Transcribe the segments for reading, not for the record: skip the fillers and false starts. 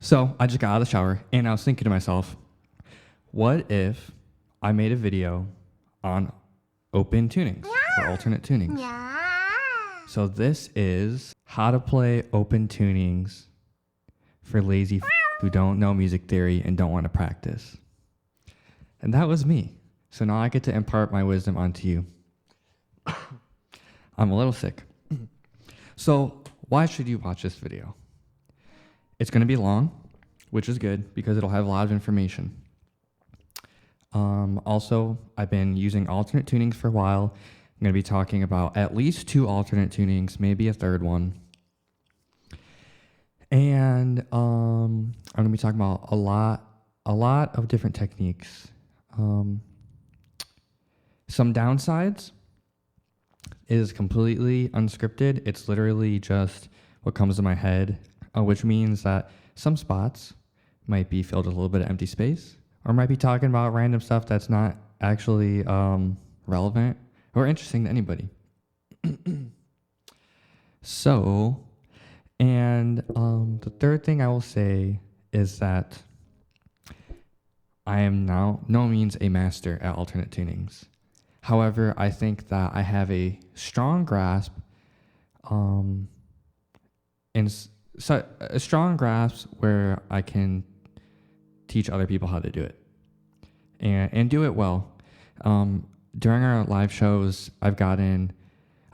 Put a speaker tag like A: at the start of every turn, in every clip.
A: So I just got out of the shower and I was thinking to myself, what if I made a video on open tunings or alternate tunings?
B: Yeah.
A: So this is how to play open tunings for lazy who don't know music theory and don't want to practice. And that was me. So now I get to impart my wisdom onto you. I'm a little sick. So why should you watch this video? It's going to be long, which is good because it'll have a lot of information. Also, I've been using alternate tunings for a while. I'm going to be talking about at least 2 alternate tunings, maybe a third one. And I'm going to be talking about a lot of different techniques. Some downsides is completely unscripted. It's literally just what comes to my head, which means that some spots might be filled with a little bit of empty space, or might be talking about random stuff that's not actually relevant or interesting to anybody. So, and the third thing I will say is that I am now no means a master at alternate tunings. However, I think that I have a strong grasp, a strong grasp where I can teach other people how to do it, and do it well. During our live shows, I've gotten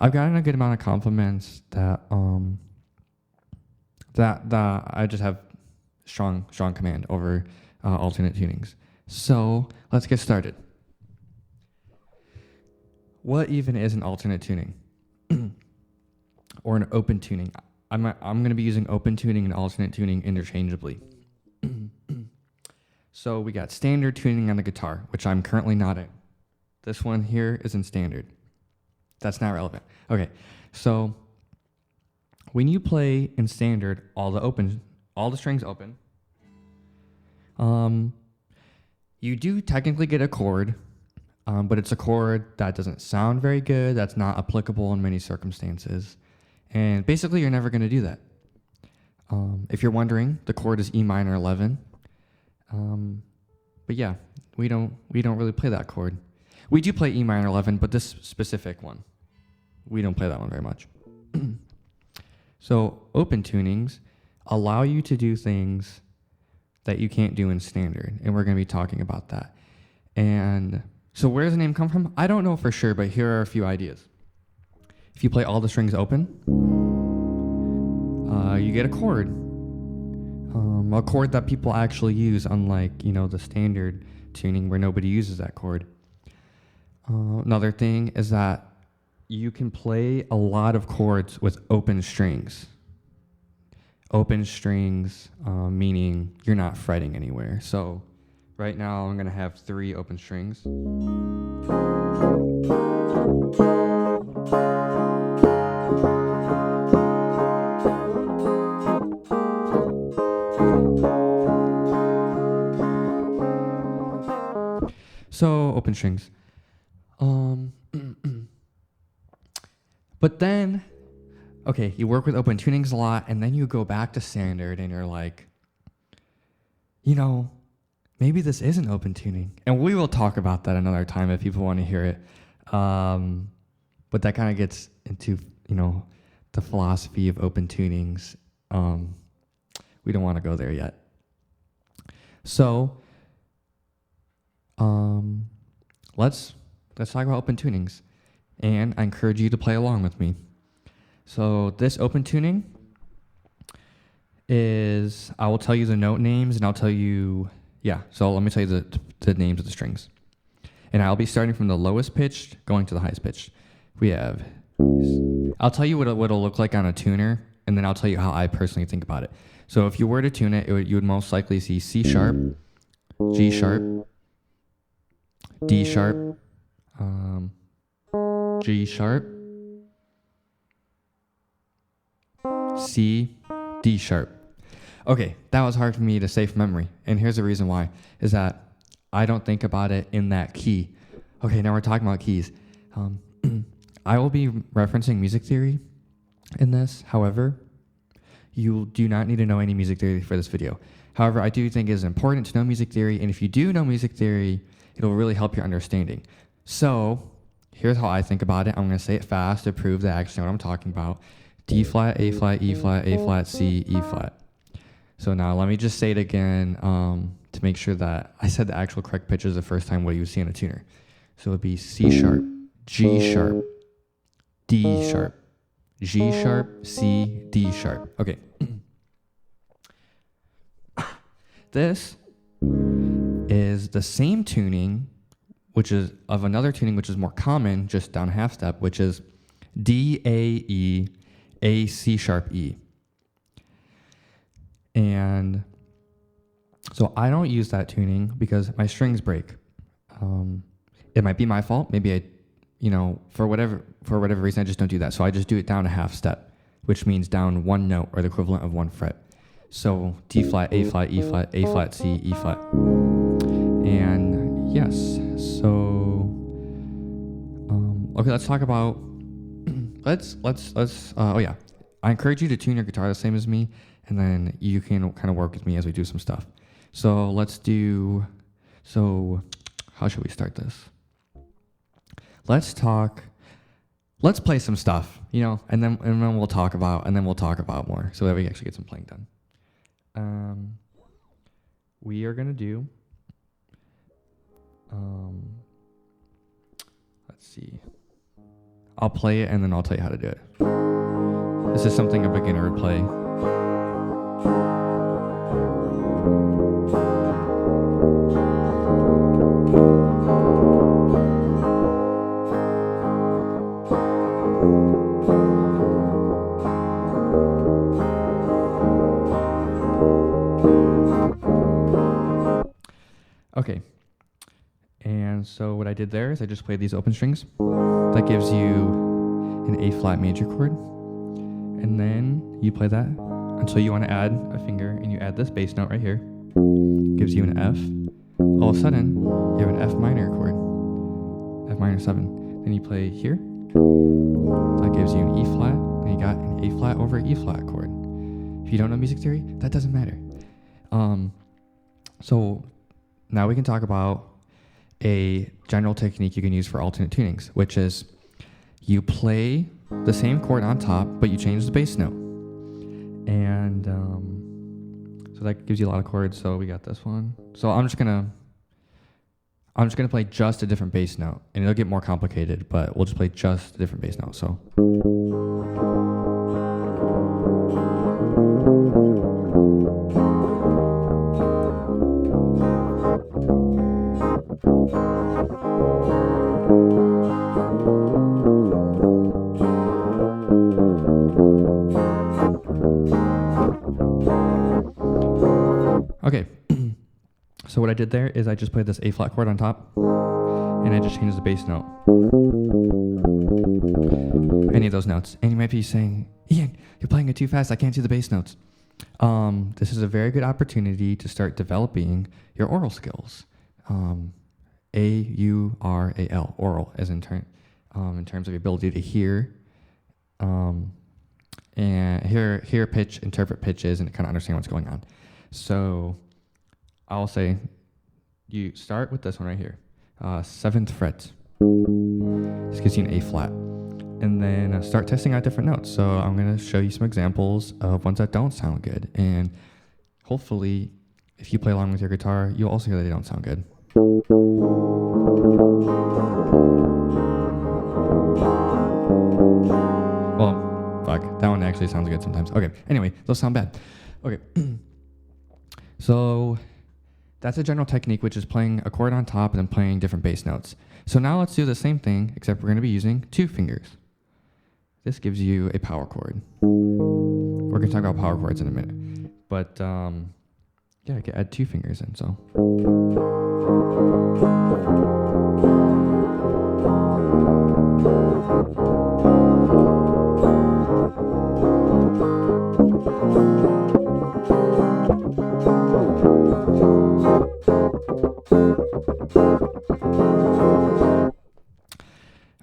A: a good amount of compliments that I just have strong command over alternate tunings. So let's get started. What even is an alternate tuning or an open tuning? I'm going to be using open tuning and alternate tuning interchangeably. So we got standard tuning on the guitar, which I'm currently not in. This one here is in standard. That's not relevant. Okay, so when you play in standard, all the strings open, you do technically get a chord, but it's a chord that doesn't sound very good, that's not applicable in many circumstances. And basically, you're never going to do that. If you're wondering, the chord is E minor 11. But yeah, we don't really play that chord. We do play E minor 11, but this specific one, we don't play that one very much. So open tunings allow you to do things that you can't do in standard, and we're going to be talking about that. And so where does the name come from? I don't know for sure, but here are a few ideas. If you play all the strings open, you get a chord that people actually use, unlike, the standard tuning where nobody uses that chord. Another thing is that you can play a lot of chords with open strings. Open strings, meaning you're not fretting anywhere. So right now I'm going to have 3 open strings. So open strings. But then, okay, you work with open tunings a lot, and then you go back to standard, and you're like, maybe this isn't open tuning. And we will talk about that another time if people want to hear it. But that kind of gets into, the philosophy of open tunings. We don't want to go there yet. So, let's talk about open tunings. And I encourage you to play along with me. So this open tuning is, I will tell you the note names, and I'll tell you, so let me tell you the names of the strings. And I'll be starting from the lowest pitched, going to the highest pitched. I'll tell you what it'll look like on a tuner, and then I'll tell you how I personally think about it. So if you were to tune it, you would most likely see C sharp, G sharp, D sharp, G sharp, C, D sharp. Okay, that was hard for me to say from memory. And here's the reason why, is that I don't think about it in that key. Okay, now we're talking about keys. I will be referencing music theory in this. However, You do not need to know any music theory for this video. However, I do think it is important to know music theory, and if you do know music theory, it'll really help your understanding. So here's how I think about it. I'm going to say it fast to prove that I actually know what I'm talking about. D flat, A flat, E flat, A flat, C, E flat. So now let me just say it again to make sure that I said the actual correct pitches the first time what you would see in a tuner. So it would be C sharp, G sharp, D sharp, G sharp, C, D sharp. Okay. This is the same tuning, which is of another tuning which is more common, just down a half step, which is D, A, E, A, C sharp, E. And so I don't use that tuning because my strings break. It might be my fault. Maybe I, for whatever reason, I just don't do that. So I just do it down a half step, which means down one note or the equivalent of one fret. So D flat, A flat, E flat, A flat, C, E flat. And yes, so okay, let's talk about I encourage you to tune your guitar the same as me, and then you can kind of work with me as we do some stuff. So how should we start this? Let's play some stuff, and then we'll talk about more so that we actually get some playing done. We are gonna do, let's see. I'll play it and then I'll tell you how to do it. This is something a beginner would play. Okay, and so what I did there is I just played these open strings. That gives you an A flat major chord, and then you play that until you want to add a finger, and you add this bass note right here. Gives you an F. All of a sudden, you have an F minor chord, F minor 7. Then you play here. That gives you an E flat, and you got an A flat over E flat chord. If you don't know music theory, that doesn't matter. So now we can talk about a general technique you can use for alternate tunings, which is you play the same chord on top, but you change the bass note. And so that gives you a lot of chords. So we got this one. So I'm just gonna play just a different bass note, and it'll get more complicated, but we'll just play just a different bass note. So. Okay, so what I did there is I just played this A flat chord on top, and I just changed the bass note. Any of those notes. And you might be saying, Ian, you're playing it too fast, I can't see the bass notes. This is a very good opportunity to start developing your oral skills. A-U-R-A-L, oral, as in terms of the ability to hear, and hear pitch, interpret pitches, and kind of understand what's going on. So I'll say you start with this one right here, 7th fret. This gives you an A flat. And then start testing out different notes. So I'm going to show you some examples of ones that don't sound good. And hopefully, if you play along with your guitar, you'll also hear that they don't sound good. Well, fuck, that one actually sounds good sometimes. Okay, anyway, those sound bad. Okay. So that's a general technique, which is playing a chord on top and then playing different bass notes. So now let's do the same thing, except we're going to be using 2 fingers. This gives you a power chord. We're going to talk about power chords in a minute. But yeah, I can add 2 fingers in, so.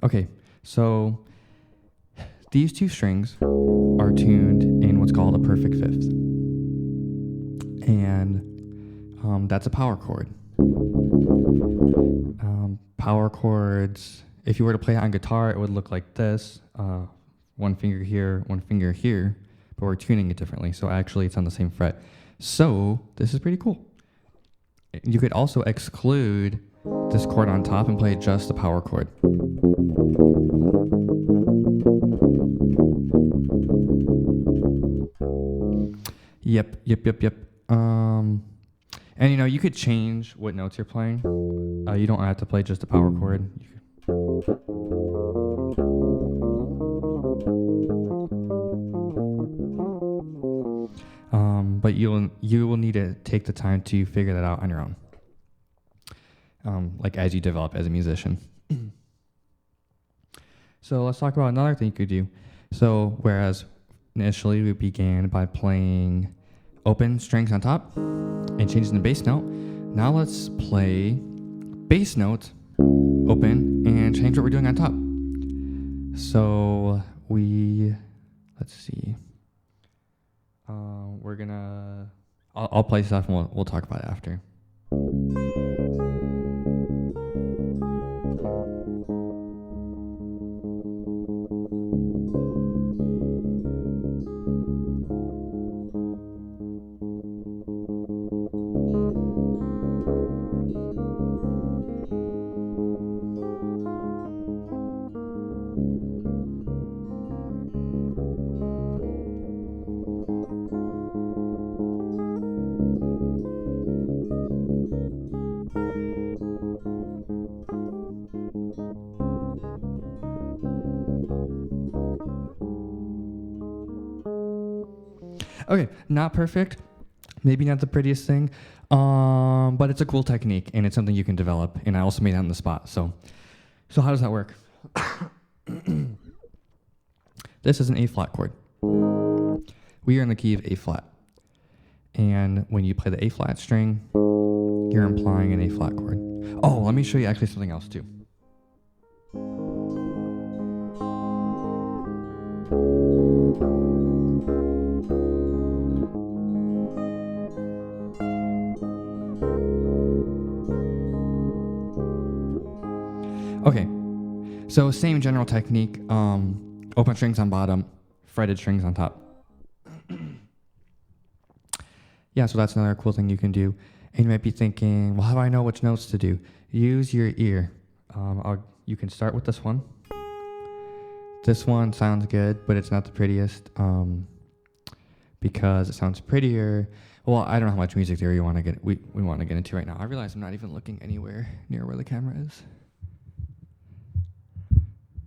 A: Okay, so these two strings are tuned in what's called a perfect fifth. And that's a power chord. Power chords, if you were to play it on guitar, it would look like this. One finger here, one finger here, but we're tuning it differently. So actually it's on the same fret. So this is pretty cool. You could also exclude this chord on top and play just the power chord. Yep. And you could change what notes you're playing. You don't have to play just the power chord. But you will need to take the time to figure that out on your own. Like as you develop as a musician. So let's talk about another thing you could do. So whereas initially we began by playing open strings on top and changing the bass note, now let's play bass note open and change what we're doing on top. So let's see. I'll play stuff and we'll talk about it after. Okay, not perfect, maybe not the prettiest thing, but it's a cool technique and it's something you can develop. And I also made it on the spot. So how does that work? This is an A flat chord. We are in the key of A flat. And when you play the A flat string, you're implying an A flat chord. Oh, let me show you actually something else too. Okay, so same general technique, open strings on bottom, fretted strings on top. Yeah, so that's another cool thing you can do. And you might be thinking, well, how do I know which notes to do? Use your ear. You can start with this one. This one sounds good, but it's not the prettiest because it sounds prettier. Well, I don't know how much music theory we want to get into right now. I realize I'm not even looking anywhere near where the camera is.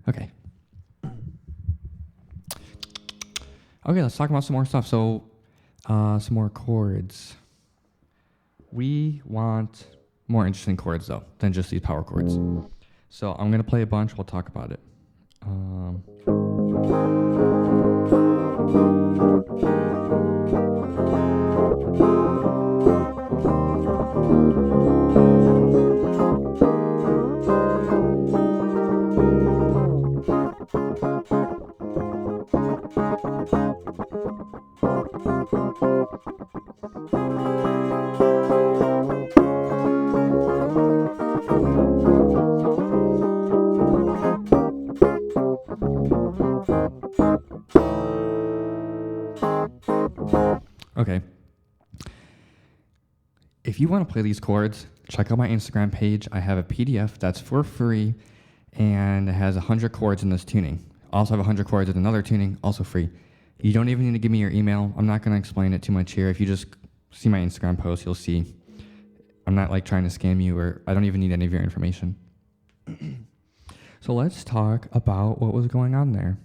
A: Okay. Okay, let's talk about some more stuff. So, some more chords. We want more interesting chords, though, than just these power chords. So I'm going to play a bunch. We'll talk about it. Okay. If you want to play these chords, check out my Instagram page. I have a PDF that's for free and it has 100 chords in this tuning. I also have 100 chords in another tuning, also free. You don't even need to give me your email. I'm not going to explain it too much here. If you just see my Instagram post, you'll see. I'm not like trying to scam you, or I don't even need any of your information. So let's talk about what was going on there.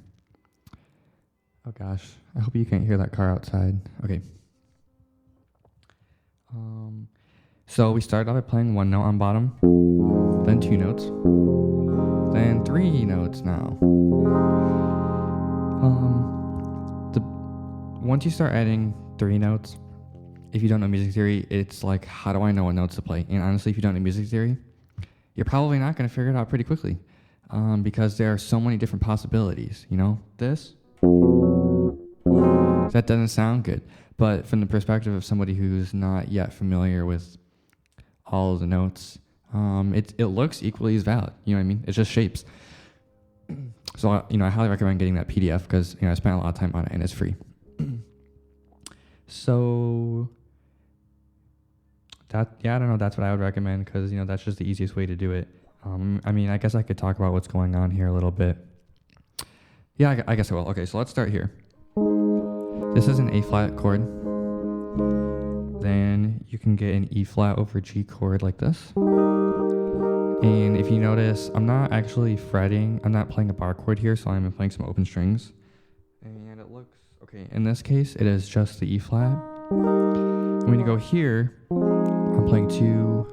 A: Oh gosh, I hope you can't hear that car outside. Okay. So we started out by playing one note on bottom, then two notes, then three notes now. Once you start adding three notes, if you don't know music theory, it's like, how do I know what notes to play? And honestly, if you don't know music theory, you're probably not going to figure it out pretty quickly. because there are so many different possibilities. You know, this that doesn't sound good, but from the perspective of somebody who's not yet familiar with all of the notes, it looks equally as valid. You know what I mean? It's just shapes. So I highly recommend getting that PDF because I spent a lot of time on it and it's free. So I don't know. That's what I would recommend because that's just the easiest way to do it. I guess I could talk about what's going on here a little bit. Yeah, I guess I will. Okay, so let's start here. This is an A flat chord. Then you can get an E flat over G chord like this. And if you notice, I'm not actually fretting. I'm not playing a bar chord here, so I'm playing some open strings. And it looks okay. In this case, it is just the E flat. And when you go here, I'm playing two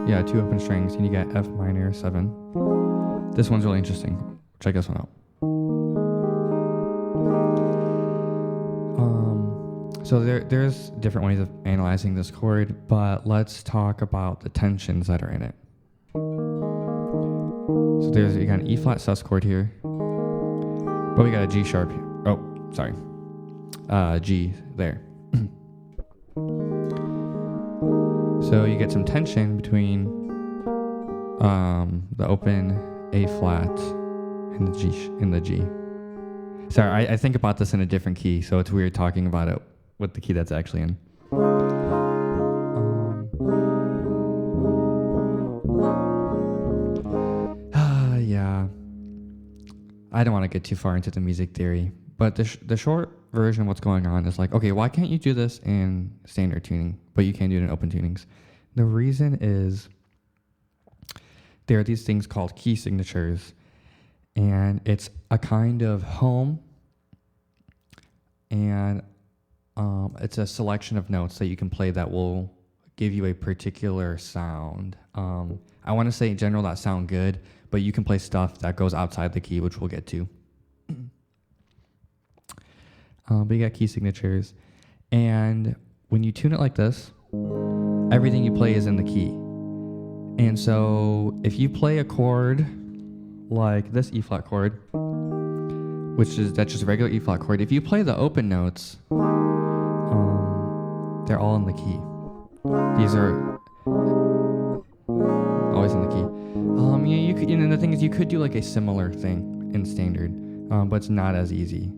A: open strings, and you get F minor 7. This one's really interesting. Check this one out. So there's different ways of analyzing this chord, but let's talk about the tensions that are in it. So you got an E flat sus chord here, but we got a G sharp here. Oh, sorry, G there. So you get some tension between the open A flat and the G. Sorry, I think about this in a different key, so it's weird talking about it with the key that's actually in. Yeah. I don't want to get too far into the music theory, but the short version of what's going on is like, okay, why can't you do this in standard tuning, but you can do it in open tunings? The reason is there are these things called key signatures, and it's a kind of home, and it's a selection of notes that you can play that will give you a particular sound. I want to say in general that sound good, but you can play stuff that goes outside the key, which we'll get to. But you got key signatures, and when you tune it like this, everything you play is in the key. And so if you play a chord like this E flat chord, that's just a regular E flat chord, if you play the open notes, they're all in the key. These are always in the key. You could, the thing is, you could do like a similar thing in standard, but it's not as easy.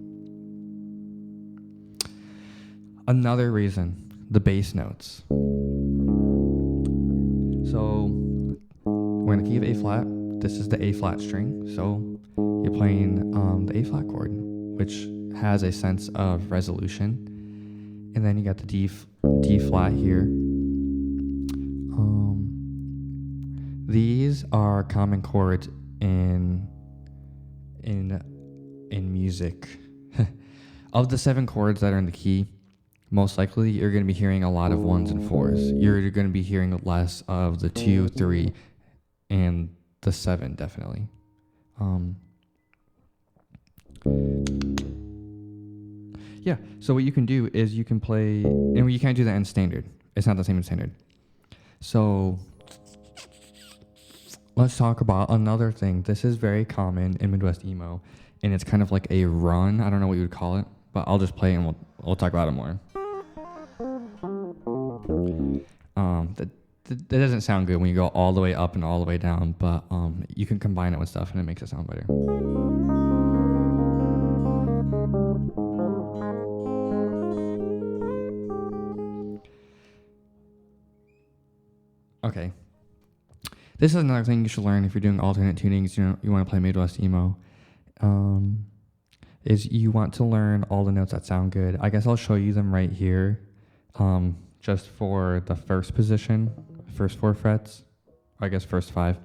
A: Another reason, the bass notes. So we're in the key of A flat. This is the A flat string, so you're playing the A flat chord, which has a sense of resolution. And then you got the D flat here. These are common chords in music. Of the 7 chords that are in the key, most likely you're going to be hearing a lot of 1s and 4s. You're going to be hearing less of the 2, 3, and the 7, definitely. Yeah, so what you can do is you can play, and you can't do that in standard. It's not the same in standard. So let's talk about another thing. This is very common in Midwest emo, and it's kind of like a run. I don't know what you would call it, but I'll just play and we'll talk about it more. That doesn't sound good when you go all the way up and all the way down, but you can combine it with stuff and it makes it sound better. Okay. This is another thing you should learn if you're doing alternate tunings. You want to play Midwest emo. Is you want to learn all the notes that sound good. I guess I'll show you them right here. Just for the first position, first 4 frets, I guess first 5.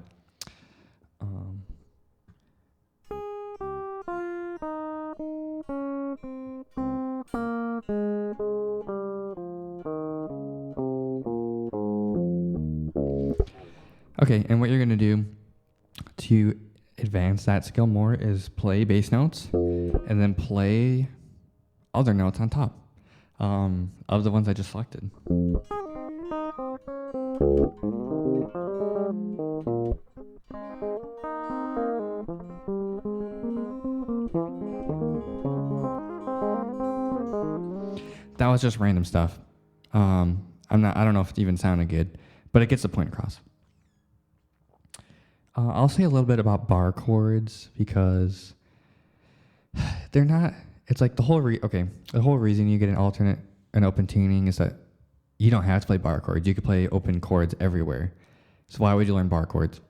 A: Okay, and what you're going to do to advance that skill more is play bass notes and then play other notes on top of the ones I just selected. it's just random stuff. I don't know if it even sounded good, but it gets the point across. I'll say a little bit about bar chords because they're not. It's like the whole reason you get an open tuning is that you don't have to play bar chords. You could play open chords everywhere. So why would you learn bar chords?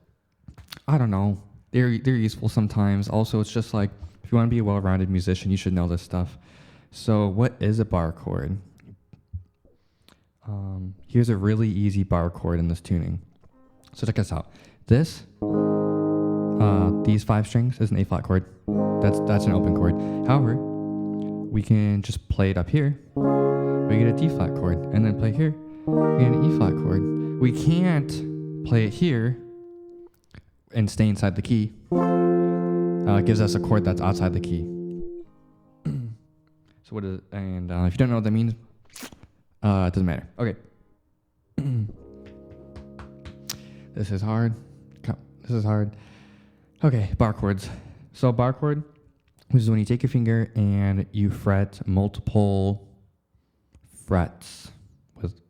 A: I don't know. They're useful sometimes. Also, it's just like if you want to be a well-rounded musician, you should know this stuff. So what is a bar chord? Here's a really easy bar chord in this tuning. So check this out. These 5 strings is an A flat chord. That's an open chord. However, we can just play it up here. We get a D flat chord, and then play here, we get an E flat chord. We can't play it here and stay inside the key. It gives us a chord that's outside the key. So what is it? And if you don't know what that means, it doesn't matter. Okay. This is hard. Okay, bar chords. So bar chord is when you take your finger and you fret multiple frets.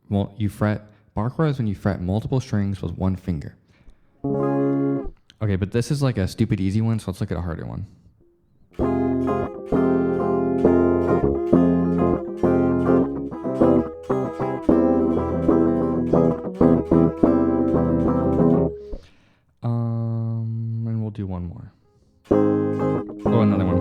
A: Bar chord is when you fret multiple strings with one finger. Okay, but this is like a stupid easy one, so let's look at a harder one. And we'll do one more. Oh, another one.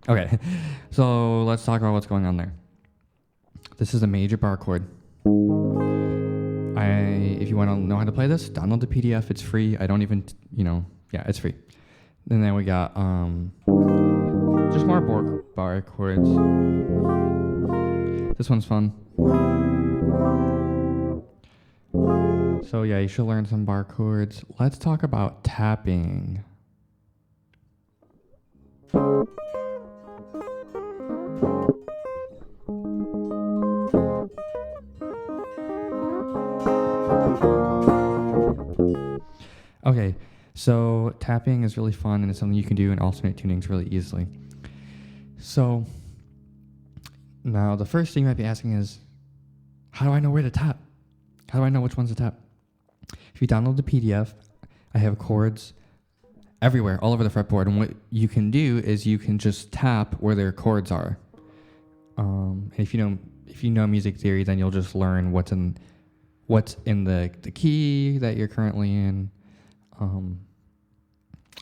A: Okay, so let's talk about what's going on there. This is a major bar chord. If you want to know how to play this, download the PDF. It's free. I don't even, it's free. And then we got just more bar chords. This one's fun. So yeah, you should learn some bar chords. Let's talk about tapping. Okay, so tapping is really fun and it's something you can do in alternate tunings really easily. So now the first thing you might be asking is, how do I know where to tap? How do I know which ones to tap? If you download the PDF, I have chords everywhere, all over the fretboard, and what you can do is you can just tap where their chords are. And if you know music theory, then you'll just learn what's in the key that you're currently in.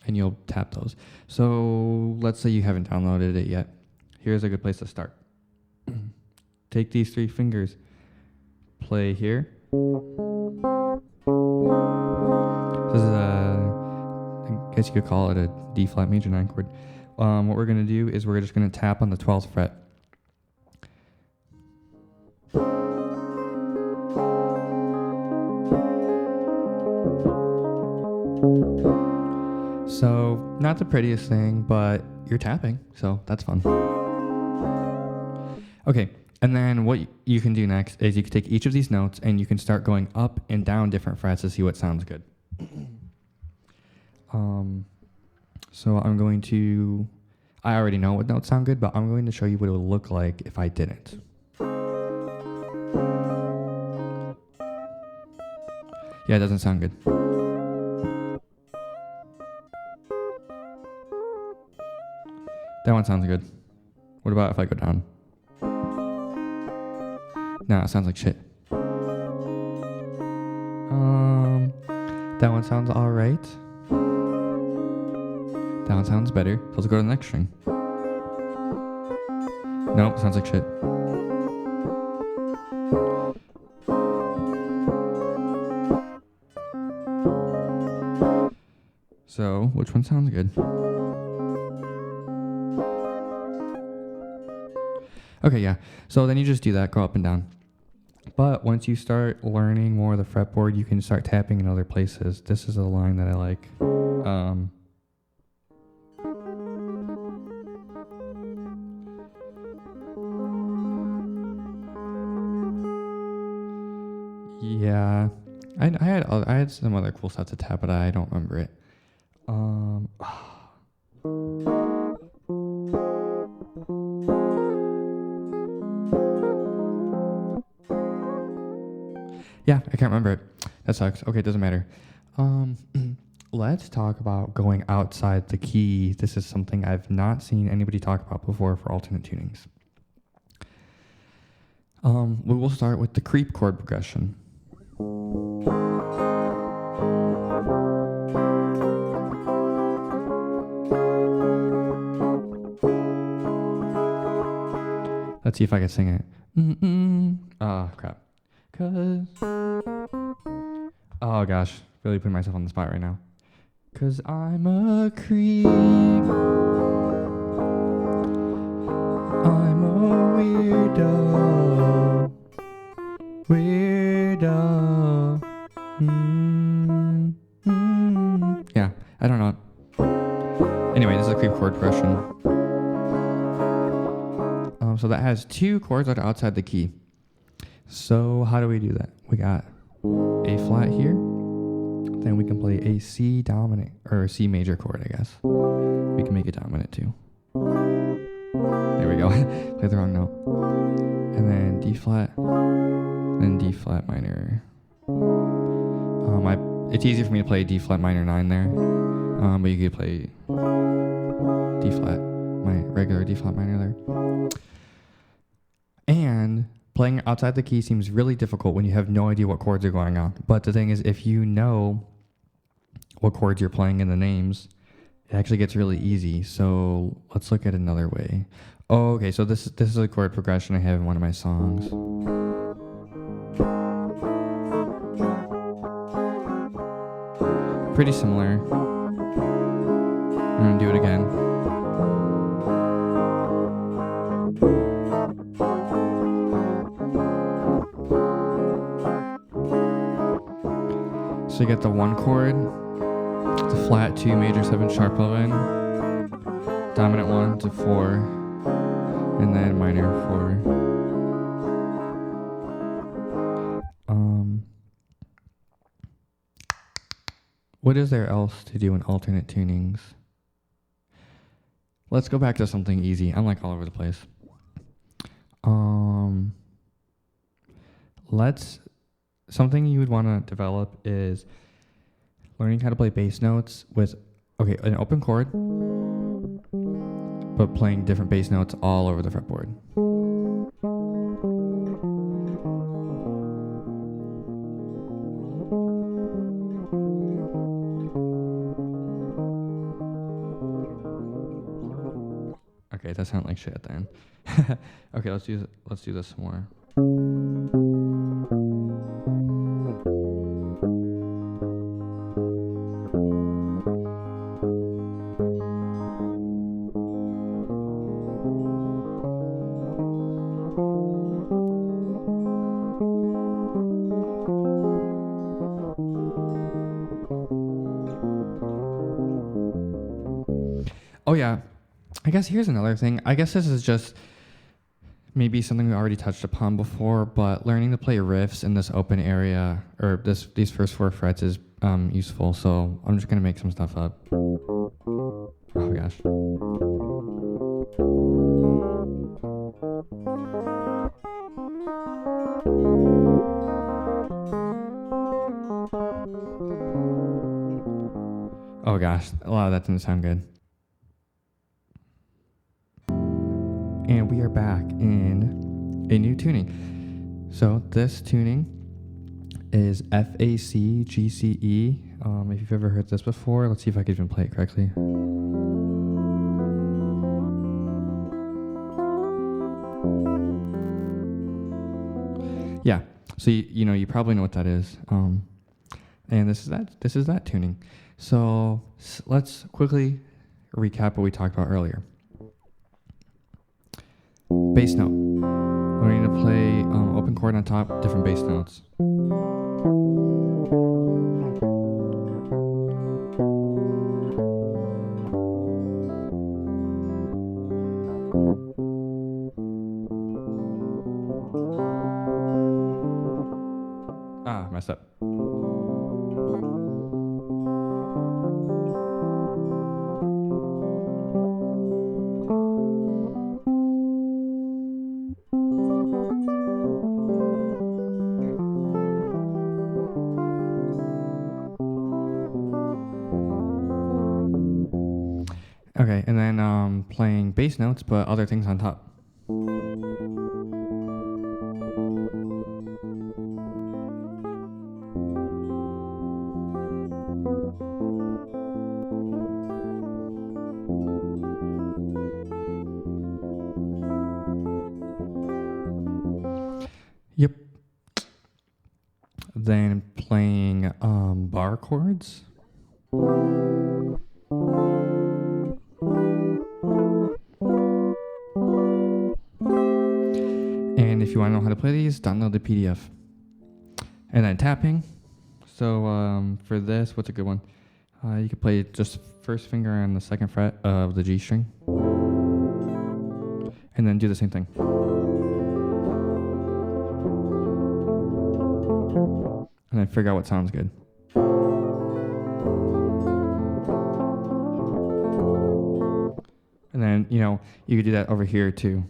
A: And you'll tap those. So let's say you haven't downloaded it yet. Here's a good place to start. Take these 3 fingers, play here. This is I guess you could call it a D flat major 9 chord. What we're gonna do is we're just gonna tap on the 12th fret. So, not the prettiest thing, but you're tapping, so that's fun. Okay, and then what you can do next is you can take each of these notes and you can start going up and down different frets to see what sounds good. So I already know what notes sound good, but I'm going to show you what it would look like if I didn't. Yeah, it doesn't sound good. That one sounds good. What about if I go down? No, it sounds like shit. That one sounds alright. That one sounds better. So let's go to the next string. Nope, sounds like shit. So, which one sounds good? Okay, yeah. So then you just do that, go up and down. But once you start learning more of the fretboard, you can start tapping in other places. This is a line that I like. Yeah, I had some other cool stuff to tap, but I don't remember it. Yeah, I can't remember it. That sucks. Okay, it doesn't matter. Let's talk about going outside the key. This is something I've not seen anybody talk about before for alternate tunings. We will start with the creep chord progression. Let's see if I can sing it. Oh, crap. Oh gosh, really putting myself on the spot right now. 'Cause I'm a creep. I'm a weirdo. Yeah, I don't know. Anyway, this is a creep chord progression. So that has 2 chords that are outside the key. So how do we do that? We got A flat here. Then we can play a C dominant, or a C major chord, I guess. We can make it dominant too. There we go. Play the wrong note. And then D flat, then D flat minor. It's easier for me to play D flat minor 9 there. But you could play D flat, my regular D flat minor there. And playing outside the key seems really difficult when you have no idea what chords are going on. But the thing is, if you know what chords you're playing in the names, it actually gets really easy. So let's look at another way. Oh, okay, so this is a chord progression I have in one of my songs. Pretty similar. I'm gonna do it again. So you get the 1 chord, the flat 2, major 7, sharp 11, dominant 1 to 4, and then minor 4. What is there else to do in alternate tunings? Let's go back to something easy. I'm like all over the place. Something you would want to develop is learning how to play bass notes with, an open chord, but playing different bass notes all over the fretboard. Okay, that sounded like shit at the end. Okay, let's do this some more. Oh yeah, I guess here's another thing. I guess this is just maybe something we already touched upon before, but learning to play riffs in this open area, or these first 4 frets is useful. So I'm just gonna make some stuff up. Oh gosh. Oh gosh, a lot of that didn't sound good. And we are back in a new tuning. So this tuning is FAC GCE. If you've ever heard this before, let's see if I can even play it correctly. Yeah, so you probably know what that is. And this is that tuning. So let's quickly recap what we talked about earlier. Bass note. Learning to play open chord on top, different bass notes. Messed up. Okay, and then playing bass notes, but other things on top. Yep. Then playing bar chords. And if you want to know how to play these, download the PDF. And then tapping. So for this, what's a good one? You could play just first finger on the second fret of the G string. And then do the same thing. And then figure out what sounds good. And then, you could do that over here too.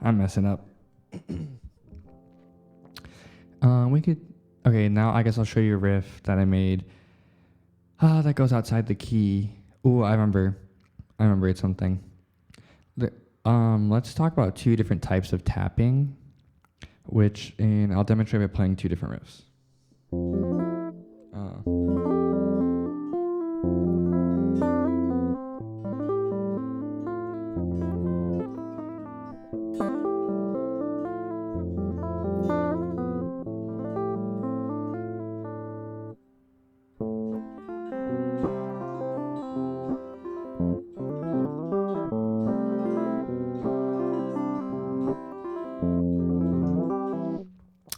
A: I'm messing up. Okay, now I guess I'll show you a riff that I made. That goes outside the key. Ooh, I remember it's something. Let's talk about two different types of tapping, and I'll demonstrate by playing two different riffs.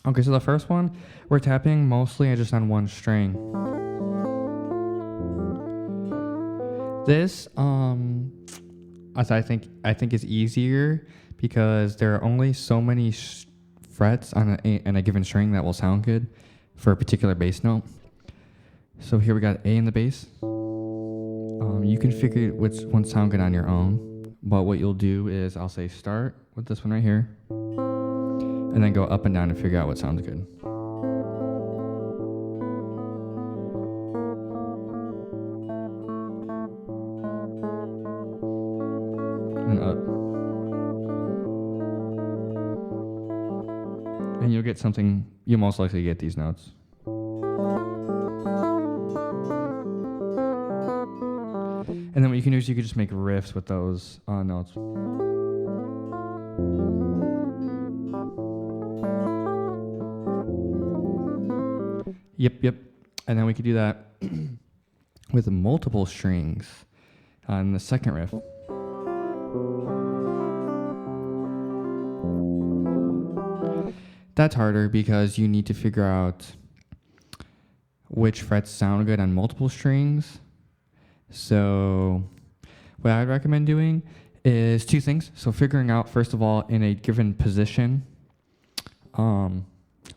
A: Okay, so the first one, we're tapping mostly just on one string. This, as I think is easier because there are only so many frets on a given string that will sound good for a particular bass note. So here we got A in the bass. You can figure which ones sound good on your own, but what you'll do is I'll say start with this one right here. And then go up and down and figure out what sounds good. And up. And you'll get something, you'll most likely get these notes. And then what you can do is you can just make riffs with those notes. Yep. And then we could do that with multiple strings on the second riff. That's harder because you need to figure out which frets sound good on multiple strings. So what I'd recommend doing is two things. So figuring out, first of all, in a given position,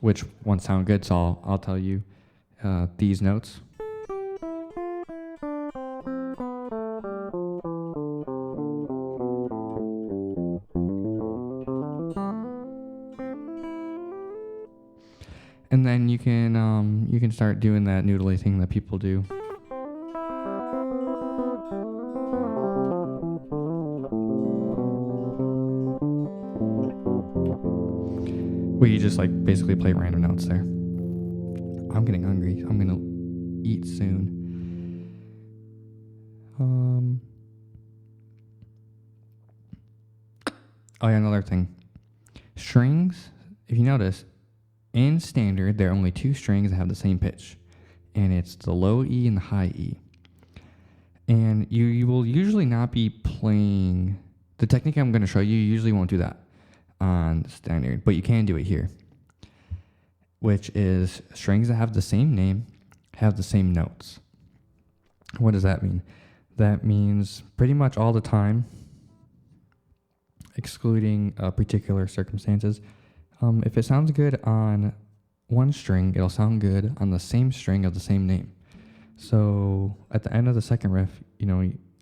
A: which ones sound good. So I'll tell you these notes. And then you can start doing that noodly thing that people do. Where you just basically play random notes there. I'm getting hungry. I'm gonna eat soon. Oh yeah, another thing. Strings, if you notice, in standard, there are only two strings that have the same pitch. And it's the low E and the high E. And you will usually not be playing... The technique I'm going to show you usually won't do that on standard, but you can do it here. Which is strings that have the same name, have the same notes. What does that mean? That means pretty much all the time, excluding particular circumstances, if it sounds good on one string, it'll sound good on the same string of the same name. So at the end of the second riff,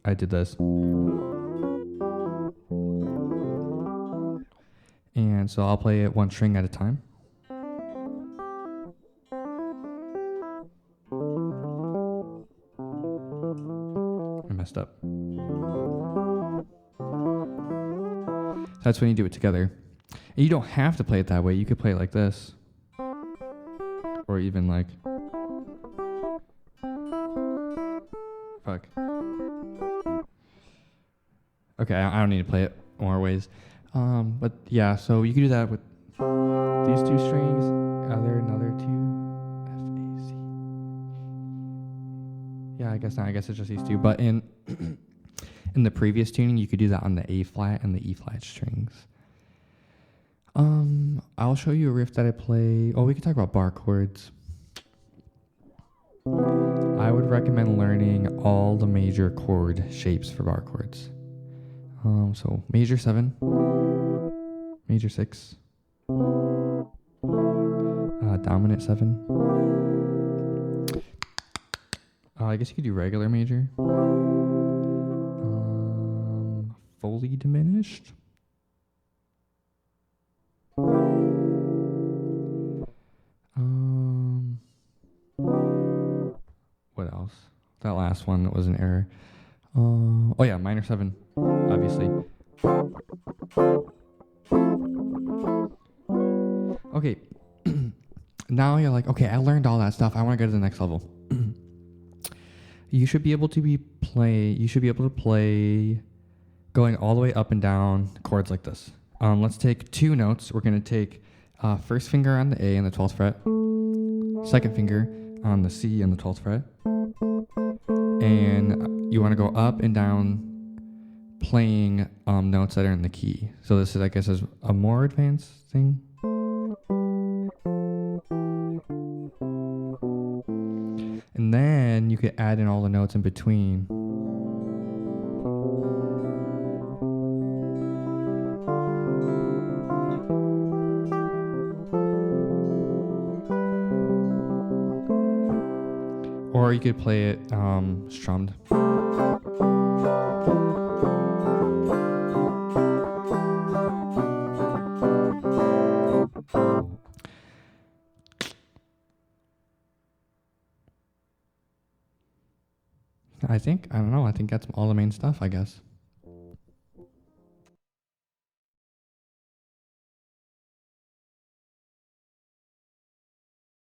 A: I did this. And so I'll play it one string at a time. I messed up. That's when you do it together. And you don't have to play it that way. You could play it like this. Or even like... Fuck. Okay, I don't need to play it more ways. But yeah, so you can do that with these two strings. Are there another two? F, A, C. Yeah, I guess not. I guess it's just these two. But in in the previous tuning, you could do that on the A flat and the E flat strings. I'll show you a riff that I play. Oh, we could talk about bar chords. I would recommend learning all the major chord shapes for bar chords. So major 7, major 6, dominant 7. I guess you could do regular major. Fully diminished. What else? That last one was an error. Oh yeah, minor 7, obviously. Okay, now you're like, okay, I learned all that stuff. I want to go to the next level. You should be able to play going all the way up and down chords like this. Let's take 2 notes. We're gonna take first finger on the A and the 12th fret, second finger on the C and the 12th fret, and you want to go up and down playing notes that are in the key. So this is, I guess, is a more advanced thing. And then you could add in all the notes in between. Or you could play it strummed. I don't know, I think that's all the main stuff, I guess.